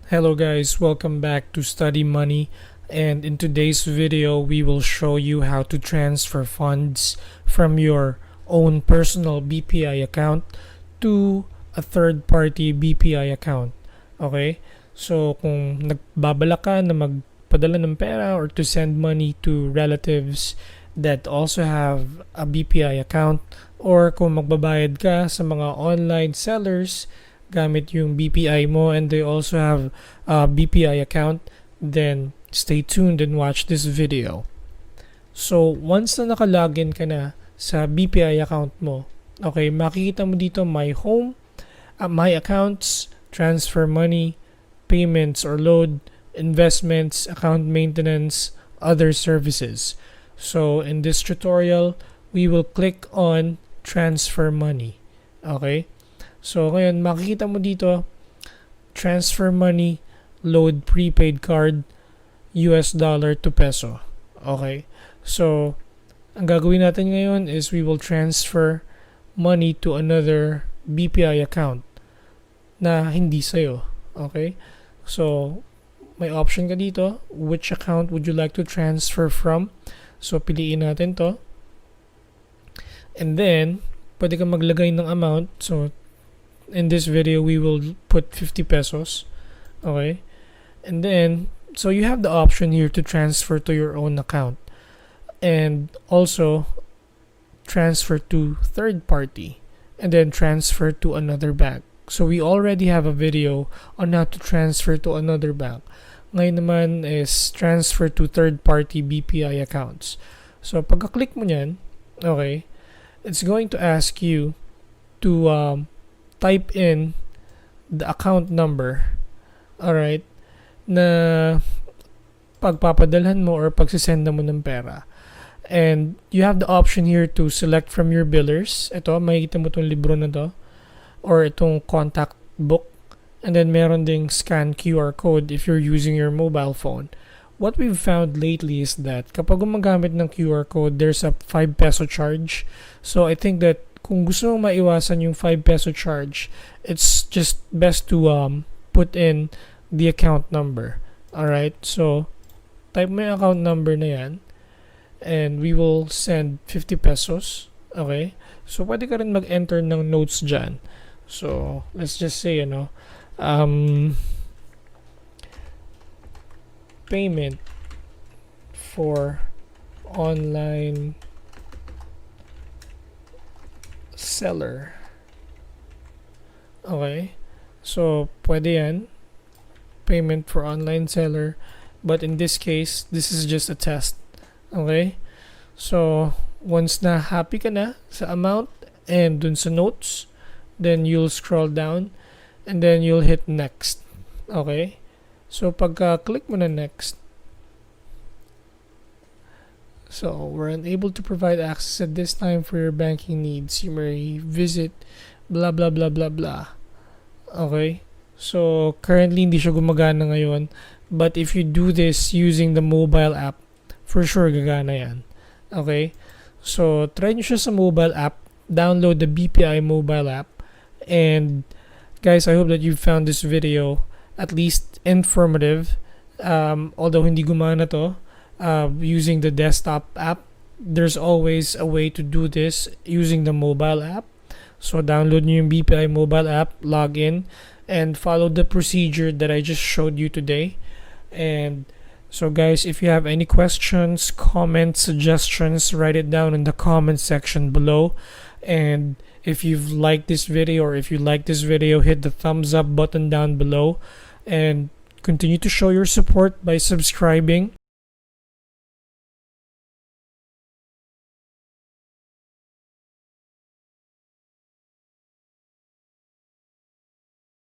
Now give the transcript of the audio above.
Hello guys, welcome back to Study Money, and in today's video we will show you how to transfer funds from your own personal BPI account to a third-party BPI account. Okay? So kung nagbabala ka na magpadala ng pera or to send money to relatives that also have a BPI account, or kung magbabayad ka sa mga online sellers gamit yung BPI mo and they also have a BPI account, then stay tuned and watch this video. So, once na nakalogin ka na sa BPI account mo, okay, makikita mo dito my home, my accounts, transfer money, payments or load, investments, account maintenance, other services. So, in this tutorial, we will click on transfer money. Okay? So, ngayon, makikita mo dito, transfer money, load prepaid card, US dollar to peso. Okay? So, ang gagawin natin ngayon is we will transfer money to another BPI account na hindi sa'yo. Okay? So, may option ka dito. Which account would you like to transfer from? So, piliin natin to. And then, pwede ka maglagay ng amount. So, in this video, we will put 50 pesos. Okay? And then, so you have the option here to transfer to your own account. And also, transfer to third party. And then transfer to another bank. So we already have a video on how to transfer to another bank. Ngayon naman is transfer to third party BPI accounts. So pagka-click mo nyan, okay, it's going to ask you to type in the account number, alright, na pagpapadalhan mo or pagsisenda mo ng pera. And you have the option here to select from your billers. Ito, makikita mo itong libro na to or itong contact book. And then meron ding scan QR code if you're using your mobile phone. What we've found lately is that kapag gumagamit ng QR code, there's a 5 peso charge. So I think that kung gusto mong maiwasan yung 5 peso charge, it's just best to put in the account number. Alright, so type mo yung account number na yan and we will send 50 pesos. Okay, so pwede ka rin mag-enter ng notes dyan. So let's just say, payment for online seller. Okay, so pwede yan, payment for online seller, but in this case this is just a test. Okay, so once na happy ka na sa amount and dun sa notes, then you'll scroll down and then you'll hit next. Okay, so pagka click mo na next, so we're unable to provide access at this time for your banking needs. You may visit blah blah blah blah blah. Okay, so currently hindi siya gumagana ngayon, but if you do this using the mobile app, for sure gagana yan. Okay, so try nyo siya sa mobile app. Download the BPI mobile app. And guys, I hope that you found this video at least informative. Although hindi gumana to using the desktop app, there's always a way to do this using the mobile app. So download nyo yung BPI mobile app, log in, and follow the procedure that I just showed you today. And so guys, if you have any questions, comments, suggestions, write it down in the comment section below. And if you've liked this video, or if you like this video, hit the thumbs up button down below and continue to show your support by subscribing